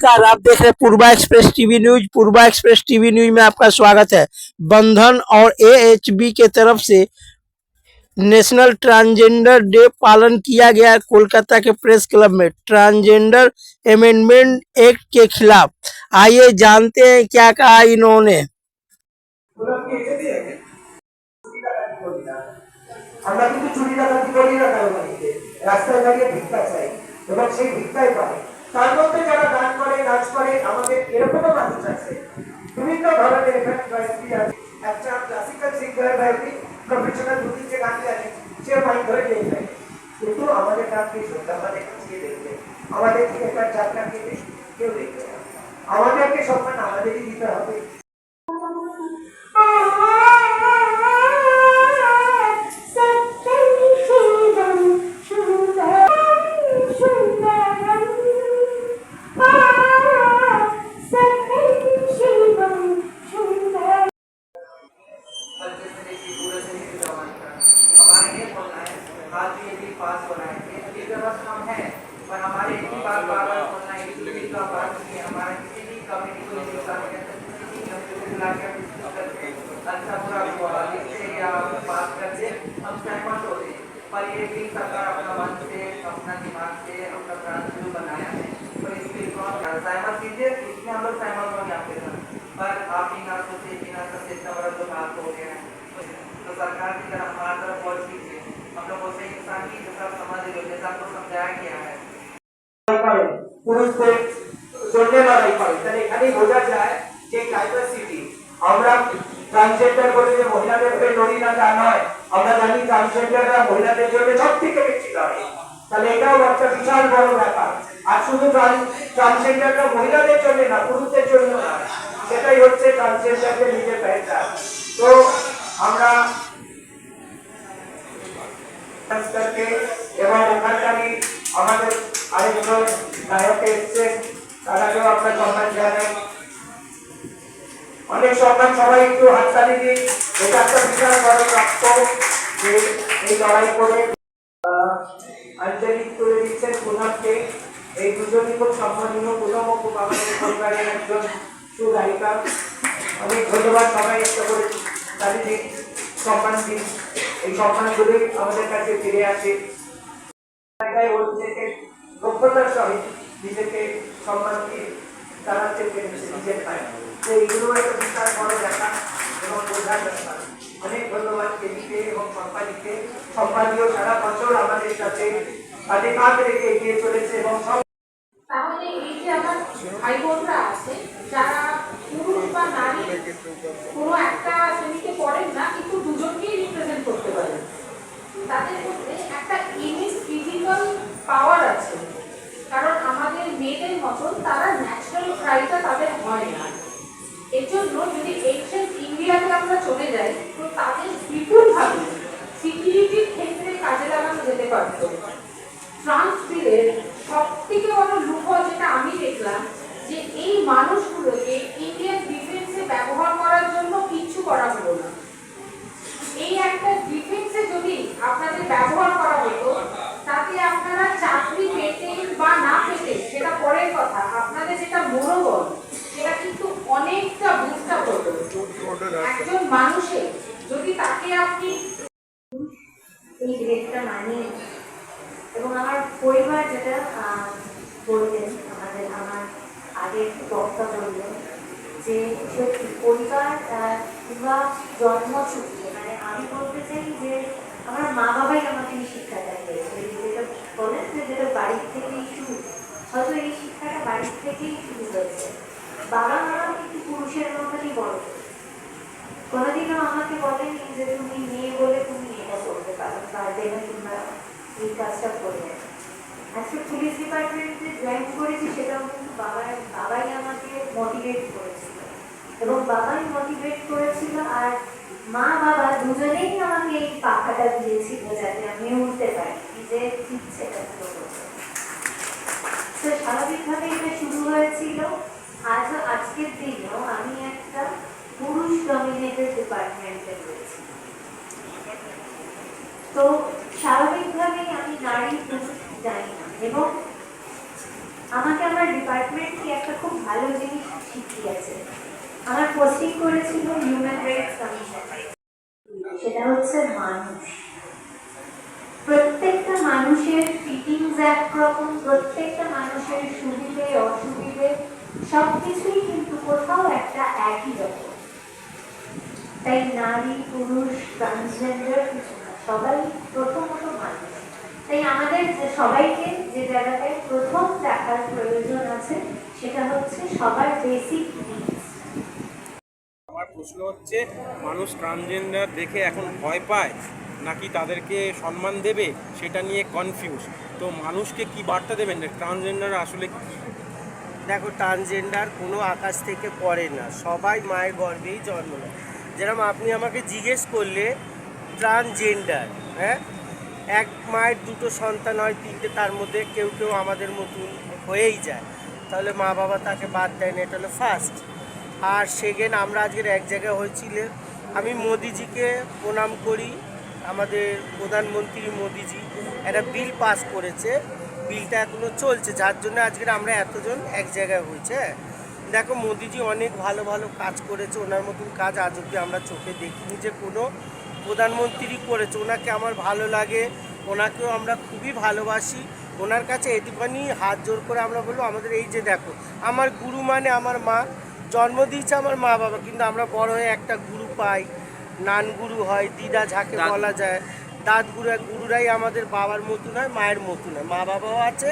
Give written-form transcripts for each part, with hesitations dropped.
नमस्कार, आप देख रहे हैं पूर्वा एक्सप्रेस टीवी न्यूज। पूर्वा एक्सप्रेस टीवी न्यूज में आपका स्वागत है। बंधन और एएचबी के तरफ से नेशनल ट्रांसजेंडर डे पालन किया गया कोलकाता के प्रेस क्लब में ट्रांसजेंडर अमेंडमेंट एक्ट के खिलाफ। आइए जानते हैं क्या कहा इन्होंने। আমরা কিন্তু চুরি ডাকাতি করি না কারো বাড়িতে, রাস্তায় দাঁড়িয়ে ভিক্ষা চাই এবং সেই ভিক্ষাই পাই। তার মধ্যে যারা গান করে নাচ করে আমাদের এরকমও মানুষ আছে, বিভিন্ন ধরনের এখানে গায়ত্রী আছে। একটা ক্লাসিক্যাল সিঙ্গার গায়ত্রী প্রফেশনাল দুটি যে গান জানে সে মাইক ধরে গেয়ে থাকে, কিন্তু আমাদের গান কি শুনতে আমাদের কে দেখবে, আমাদের কি একটা যাত্রা কে কেউ দেখবে না। আমাদেরকে সম্মান আমাদেরই দিতে হবে। पास हो रहा है ये व्यवस्था है, पर हमारे इतनी बार बार बोलना है कि का बात नहीं है। हमारा किसी भी कमेटी को हिस्सा नहीं है, किसी कमेटी को बुला के करके अच्छा बुरा लिखते या बात करते हम सहमत होते हैं। पर ये भी सरकार अपना मन से अपना दिमाग से अपना प्राण बनाया है, तो इसके सहमत कीजिए। इसमें हम लोग सहमत होंगे आपके साथ, पर आप बिना सोचे बिना सोचे इतना बड़ा जो बात हो गया है, तो सरकार की तरफ हमारी तरफ पहुंच कीजिए। हम लोगों से इंसान की जैसा समझ लो, जैसा आपको समझाया गया है পুরুষদের জন্য লড়াই করে, তাহলে এখানেই বোঝা যায় যে ডাইভার্সিটি। আমরা ট্রান্সজেন্ডার বলে যে মহিলাদের উপরে লড়ি না তা নয়, আমরা জানি ট্রান্সজেন্ডাররা মহিলাদের জন্য সব থেকে বেশি লড়ে, তাহলে এটাও একটা বিশাল বড় ব্যাপার। আর শুধু ট্রান্সজেন্ডাররা মহিলাদের জন্য না, পুরুষদের জন্য নয়, সেটাই হচ্ছে ট্রান্সজেন্ডারদের নিজের পেশা। তো আমরা এবং ওখানকারই আমাদের আরেকজন নায়ক এসছেন, তারাকেও আপনার সম্মান জানাই, অনেক সম্মান। সবাই একটু হাততালি দিন, এটা একটা বিশাল বড় প্রাপ্ত যে এই লড়াই করে আঞ্চলিক তুলে দিচ্ছেন পুনমকে। এই দুজনই খুব সম্মানীয়। পুনম খুব আমাদের পরিবারের একজন সুগায়িকা। অনেক ধন্যবাদ। সবাই একটা করে তালি দিন, সম্মান দিন। এই সম্মানগুলি আমাদের কাছে ফিরে আসে, ওর নিজেকে দক্ষতার সহিত নিজেকে সম্মান দিয়ে জানাতে পেরেছে নিজের পায়ে। তো এইগুলো একটা বিশাল বড় দেখা এবং বোঝার ব্যাপার। অনেক ধন্যবাদ কেজিকে এবং সম্পাদিকে। সম্পাদীয় সারা বছর আমাদের সাথে হাতে কাঁধ রেখে এগিয়ে চলেছে এবং সব। তাহলে এই যে আমার ভাই বোনরা আছে যারা পুরুষ বা নারী কোনো একটা শ্রেণীতে পড়েন না, কিন্তু দুজনকেই রিপ্রেজেন্ট করতে পারেন, তাদের মধ্যে একটা ইনিস ফিজিক্যাল পাওয়ার আছে। কারণ আমাদের মেয়েদের মতন তারা ন্যাচারাল ক্রাইটা তাদের হয় না। এর জন্য যদি এনশিয়েন্ট ইন্ডিয়াতে আমরা চলে যাই, তো তাদের বিপুলভাবে সিকিউরিটির ক্ষেত্রে কাজে লাগানো যেতে পারত। ট্রান্স বিলের সব থেকে বড় লুফল যেটা আমি দেখলাম, যে এই মানুষগুলোকে ইন্ডিয়ান ডিফেন্সে ব্যবহার করার জন্য কিচ্ছু করা হলো না। এই একটা ডিফেন্সে যদি আপনাদের ব্যবহার করা হতো, তাতে আপনারা চাকরি পেতে বা না পেতে সেটা পরের কথা, আপনাদের যেটা মনোবল সেটা কিন্তু অনেকটা বুস্ট আপ হতো। একজন মানুষের যদি তাকে আপনি এই গ্রেডটা মানিয়ে, এবং আমার পরিবার যেটা বললেন, আমার আগের বক্তা বললেন যে সত্যি পরিবার কিংবা জন্মসূত্রে, মানে আমি বলতে চাই যে আমার মা বাবাই আমাকে এই শিক্ষাটা দিয়েছে, যেটা বলেন যে যেটা বাড়ির থেকেই শুরু। হয়তো এই শিক্ষাটা বাড়ির থেকেই শুরু হয়েছে। বাবা মা কিন্তু পুরুষের মতনই বড়, কোনোদিনও আমাকে বলেনি যে তুমি মেয়ে বলে তুমি এটা করতে পারো বা দেবে কিংবা এই কাজটা করবে। আজকে পুলিশ ডিপার্টমেন্টে জয়েন করেছি, সেটাও কিন্তু বাবাই আমাকে মোটিভেট করেছিল, এবং বাবাই মোটিভেট করেছিল। আর মা বাবা দুজনেই আমাকে এই পাখাটা দিয়েছিল যাতে আমি উঠতে পারি, যে ইচ্ছে তো স্বাভাবিকভাবে এটা শুরু হয়েছিল। আজকের দিনেও আমি একটা পুরুষ ডমিনেটেড ডিপার্টমেন্টে রয়েছি, তো স্বাভাবিকভাবেই আমি নারী পুরুষ জানি না, এবং আমাকে আমার ডিপার্টমেন্ট কি একটা পোস্টিং করেছিল হিউম্যান রাইটস কমিশন, সেটা হচ্ছে মানুষ। প্রত্যেকটা মানুষের ফিটিংস একরকম, প্রত্যেকটা মানুষের সুবিধে অসুবিধে সবকিছুই কিন্তু কোথাও একটা একই রকম। তাই নারী পুরুষ ট্রান্সজেন্ডার কিছু না, সবাই প্রথমত মানুষ। তাই আমাদের সবাইকে যে জায়গাটায় প্রথম দেখার প্রয়োজন আছে সেটা হচ্ছে সবার বেসিক নিডস। আমার প্রশ্ন হচ্ছে, মানুষ ট্রান্সজেন্ডার দেখে এখন ভয় পায় নাকি তাদেরকে সম্মান দেবে সেটা নিয়ে কনফিউজ। তো মানুষকে কি বার্তা দেবেন ট্রান্সজেন্ডার আসলে কি? দেখো, ট্রান্সজেন্ডার কোনো আকাশ থেকে পড়ে না, সবাই মায়ের গর্ভেই জন্ম নেয়। যেরকম আপনি আমাকে জিজ্ঞেস করলে ট্রান্সজেন্ডার, হ্যাঁ, এক মায়ের দুটো সন্তান হয়, তিনটে, তার মধ্যে কেউ কেউ আমাদের মতন হয়েই যায়, তাহলে মা বাবা তাকে বাদ দেয় না, এটা হলো ফার্স্ট। আর সেকেন্ড, আমরা আজকের এক জায়গায় হয়েছিল, আমি মোদিজিকে প্রণাম করি। আমাদের প্রধানমন্ত্রী মোদিজি একটা বিল পাস করেছে, বিলটা এখনো চলছে, যার জন্য আজকের আমরা এতজন এক জায়গায় হয়েছে। দেখো, মোদিজি অনেক ভালো ভালো কাজ করেছে, ওনার মতন কাজ আজ অব্দি আমরা চোখে দেখিনি যে কোনো প্রধানমন্ত্রী করেছে। ওনাকে আমার ভালো লাগে, ওনাকেও আমরা খুবই ভালোবাসি। ওনার কাছে এটুখানি হাত জোর করে আমরা বলবো, আমাদের এই যে দেখো, আমার গুরু মানে আমার মা, জন্ম দিয়েছে আমার মা বাবা, কিন্তু আমরা বড় হয়ে একটা গুরু পাই, নান গুরু হয়, দিদা যাকে বলা যায়, দাঁত গুরুরাই আমাদের বাবার মতন হয়, মায়ের মতন হয়। মা বাবাও আছে,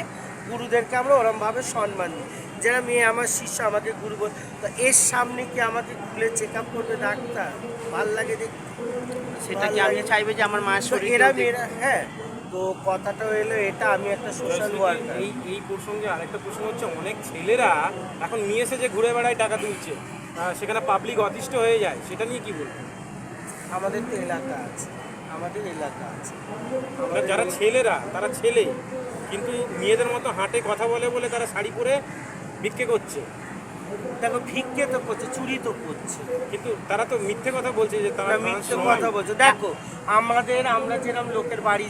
গুরুদেরকে আমরা ওরমভাবে সম্মান দিই। যারা মেয়ে আমার শিষ্য, আমাকে গুরু বল, তো এর সামনে কি আমাকে খুলে চেক আপ করবে ডাক্তার? ভাল লাগে দেখতে, সেটা কি আপনি চাইবে যে আমার মায়ের শরীর এরা মেয়েরা, হ্যাঁ। তো কথাটা এলো এটা, আমি একটা সোশ্যাল ওয়ার্কার। এই প্রসঙ্গে আরেকটা প্রশ্ন হচ্ছে, অনেক ছেলেরা এখন নিয়ে এসে যে ঘুরে বেড়ায় টাকা তুলছে, সেখানে পাবলিক অতিষ্ঠ হয়ে যায়, সেটা নিয়ে কি বলবেন? আমাদের তো এলাকা আছে, আমাদের এলাকা আছে, যারা ছেলেরা, তারা ছেলে কিন্তু মেয়েদের মতো হাঁটে, কথা বলে বলে তারা শাড়ি পরে ভিক্ষে করছে। দেখো, ভিক্ষে তো করছে, চুরি তো করছে, কিন্তু তারা তো মিথ্যে কথা বলছে যে তারা মিথ্যে কথা বলছে। দেখো, আমরা যেরকম লোকের বাড়ি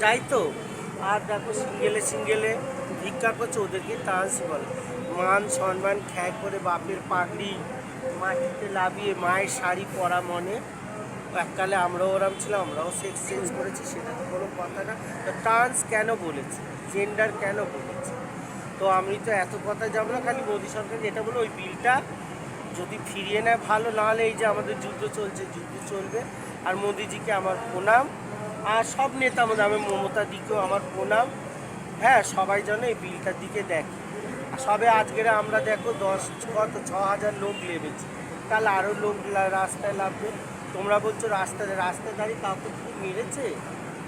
যাই তো, আর দেখো সিঙ্গেলে ভিক্ষা করছে, ওদেরকে ট্রান্স বলে। মান সম্মান খ্যাক করে বাপের পাগড়ি মাটিতে লাভিয়ে মায়ের শাড়ি পরা মনে, এককালে আমরাও ওরম ছিলাম, আমরাও সেক্স চেঞ্জ করেছি, সেটা তো কোনো কথা না। তো ট্রান্স কেন বলেছে, জেন্ডার কেন বলেছে? তো আমি তো এত কথা যাবো না, খালি মোদী সরকার যেটা বলে ওই বিলটা যদি ফিরিয়ে নেয় ভালো, নাহলে এই যে আমাদের যুদ্ধ চলছে, যুদ্ধ চলবে। আর মোদিজিকে আমার প্রণাম, আর সব নেতা আমাদের, আমি মমতা দিকেও আমার প্রণাম। হ্যাঁ, সবাই যেন এই বিলটার দিকে দেখে। আর সবে আজকের আমরা দেখো 6,000 লোক লেবেছে, কাল আরও লোক রাস্তায় লাভবে। তোমরা বলছো রাস্তায় দাঁড়িয়ে কাউকে মেরেছে,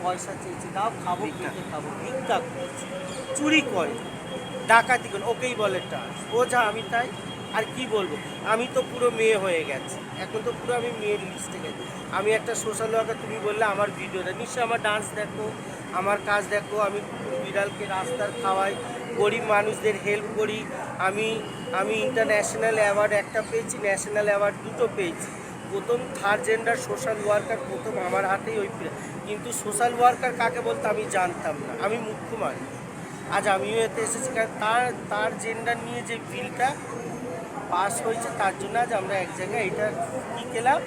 পয়সা চেয়েছে, দাও খাবো, খেতে খাবো, ভিক্ষা করেছে, চুরি করে, ডাকাতি করে, ওকেই বলে ট্রান্স। বোঝা, আমি তাই আর কি বলবো। আমি তো পুরো মেয়ে হয়ে গেছি, এখন তো পুরো আমি মেয়ের লিস্টে গেছি। আমি একটা সোশ্যাল ওয়ার্কার, তুমি বললে আমার ভিডিওটা নিশ্চয়ই, আমার ডান্স দেখো, আমার কাজ দেখো, আমি কুকুর বিড়ালকে রাস্তার খাওয়াই, গরিব মানুষদের হেল্প করি। আমি ইন্টারন্যাশনাল অ্যাওয়ার্ড একটা পেয়েছি, ন্যাশনাল অ্যাওয়ার্ড দুটো পেয়েছি। প্রথম থার্ড জেন্ডার সোশ্যাল ওয়ার্কার প্রথম আমার হাতেই ওই, কিন্তু সোশ্যাল ওয়ার্কার কাকে বলতে আমি জানতাম না, আমি মুখ্য মানুষ। আজ আমিও এতে এসেছি, কারণ তার জেন্ডার নিয়ে যে বিলটা পাস হয়েছে, তার জন্য আজ আমরা এক জায়গায় এটা কী ক্লাব,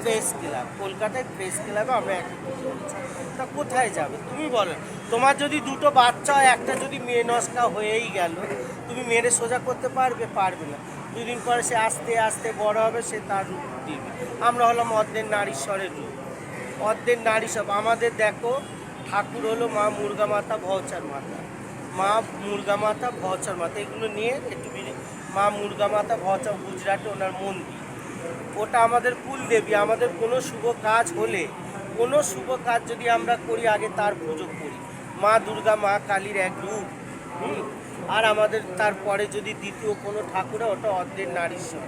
প্রেস ক্লাব, কলকাতায় প্রেস ক্লাবে আমরা একত্রিত হয়েছি। তা কোথায় যাবে তুমি বলো? তোমার যদি দুটো বাচ্চা হয়, একটা যদি মেয়ে নস্কা হয়েই গেল, তুমি মেরে সোজা করতে পারবে না। দুদিন পরে সে আস্তে আস্তে বড় হবে, সে তার রূপ দিবে। আমরা হলাম অর্ধের নারীশ্বরের রূপ, অর্ধের নারী সব। আমাদের দেখো, ঠাকুর হলো মা মুর্গা মাতা, ভৌচার মাতা, মা মুর্গা মাতা, ভৌচার মাতা, এগুলো নিয়ে একটু মা মুর্গা মাতা, ভৌচার, গুজরাটে ওনার মন্দির, ওটা আমাদের কুলদেবী। আমাদের কোনো শুভ কাজ হলে, কোনো শুভ কাজ যদি আমরা করি, আগে তার পুজো করি। মা দুর্গা, মা কালীর এক রূপ। আর আমাদের তারপরে যদি দ্বিতীয় কোনো ঠাকুর, ওটা অর্ধের নারীশ্বর।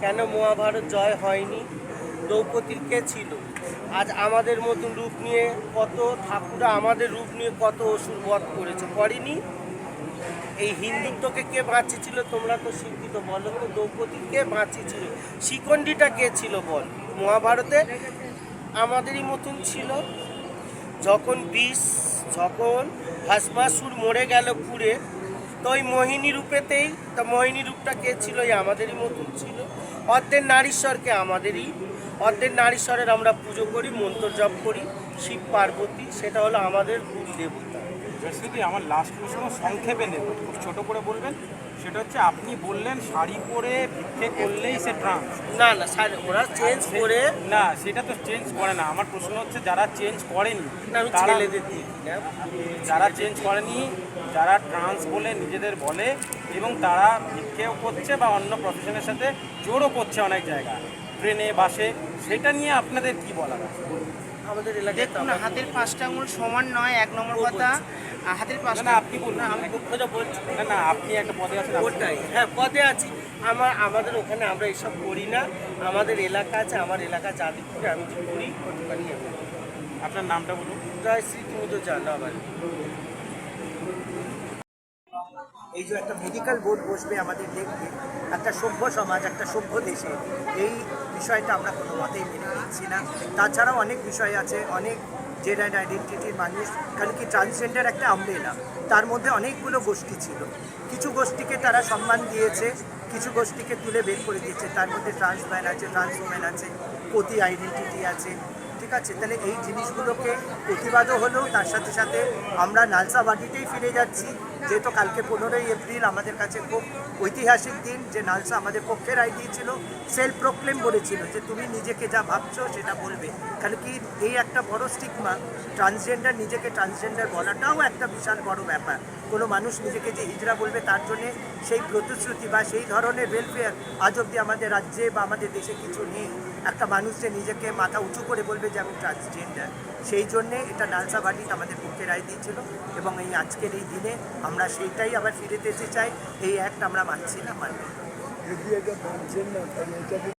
কেন মহাভারত জয় হয়নি? দ্রৌপদীর কে ছিল? আজ আমাদের মতন রূপ নিয়ে কত ঠাকুরা, আমাদের রূপ নিয়ে কত অসুর বধ করেছে, করেনি? এই হিন্দুত্বকে কে বাঁচিয়েছিল? তোমরা তো শিক্ষিত, বলো তো, দ্রৌপদী কে বাঁচিয়েছিল? শিখণ্ডীটা কে ছিল বল? মহাভারতে আমাদেরই মতন ছিল। যখন ভস্মাসুর মরে গেল পুড়ে, তো ওই মোহিনী রূপেতেই, তা মোহিনী রূপটা কে ছিল? এই আমাদেরই মতন ছিল। অর্ধের নারীশ্বরকে আমাদেরই, অর্ধের নারীশ্বরের আমরা পুজো করি, মন্ত্র জপ করি, শিব পার্বতী, সেটা হলো আমাদের কুল দেবতা। যদি আমার লাস্ট প্রশ্ন সংক্ষেপে নেব, খুব ছোট করে বলবেন, সেটা হচ্ছে আপনি বললেন শাড়ি পরে ভিক্ষে করলেই সে ট্রান্স। না না, ওরা চেঞ্জ করে, না সেটা তো চেঞ্জ করে না। আমার প্রশ্ন হচ্ছে যারা চেঞ্জ করেনি, না আমি তারা- ছেলেদের দিই না, যারা চেঞ্জ করেনি, যারা ট্রান্স বলে নিজেদের বলে এবং তারা ভিক্ষেও করছে বা অন্য প্রফেশনের সাথে জোরও করছে অনেক জায়গা, ট্রেনে বাসে, সেটা নিয়ে আপনাদের কি বলার আছে? আমাদের এলাকায় তো দেখুন, আমরা- হাতের পাঁচটা আঙুল সমান নয়, এক নম্বর কথা। হাতের না পাঁচটা না আপনি বলুন, না, আমি পক্ষটা বলছি না না আপনি একটা পদে আছেন, আপনি ওটাই, হ্যাঁ পদে আছি। আমাদের ওখানে আমরা এইসব করি না। আমাদের এলাকা আছে, আমার এলাকা যাদবপুরে, আমি যে করি ওখানেই আমি। আপনার নামটা বলুন। জয় শ্রী, তুমি তো জানো আমার। এই যে একটা মেডিকেল বোর্ড বসবে আমাদের দেখবে, একটা সভ্য সমাজ, একটা সভ্য দেশে এই বিষয়টা আমরা কোনো মতেই মেনে নিচ্ছি না। তাছাড়াও অনেক বিষয় আছে, অনেক জেন্ডার আইডেন্টিটির মানুষ, কারণ কি ট্রান্সজেন্ডার একটা আমব্রেলা, তার মধ্যে অনেকগুলো গোষ্ঠী ছিল। কিছু গোষ্ঠীকে তারা সম্মান দিয়েছে, কিছু গোষ্ঠীকে তুলে বের করে দিয়েছে। তার মধ্যে ট্রান্স ম্যান আছে, ট্রান্স ওমেন আছে, পতি আইডেন্টিটি আছে, ঠিক আছে। তাহলে এই জিনিসগুলোকে প্রতিবাদও হলো, তার সাথে সাথে আমরা নালসাবাড়িতেই ফিরে যাচ্ছি, যেহেতু কালকে 15ই এপ্রিল আমাদের কাছে খুব ঐতিহাসিক দিন, যে নালসা আমাদের পক্ষে রায় দিয়েছিল, সেলফ প্রোক্লেম বলেছিল যে তুমি নিজেকে যা ভাবছো সেটা বলবে। কারণ কি এই একটা বড় স্টিগমা, ট্রান্সজেন্ডার, নিজেকে ট্রান্সজেন্ডার বলাটাও একটা বিশাল বড় ব্যাপার। কোনো মানুষ নিজেকে যে হিজড়া বলবে, তার জন্যে সেই প্রতিশ্রুতি বা সেই ধরনের ওয়েলফেয়ার আজ অব্দি আমাদের রাজ্যে বা আমাদের দেশে কিছু নেই। একটা মানুষ যে নিজেকে মাথা উঁচু করে বলবে যে আমি ট্রান্সজেন্ডার, সেই জন্যে এটা নালসাবাড়িতে আমাদের পক্ষে রায় দিয়েছিল। এবং এই আজকের এই দিনে আমরা সেইটাই আবার ফিরে যেতে চাই। এই অ্যাক্ট আমরা মানছি না, মানব না।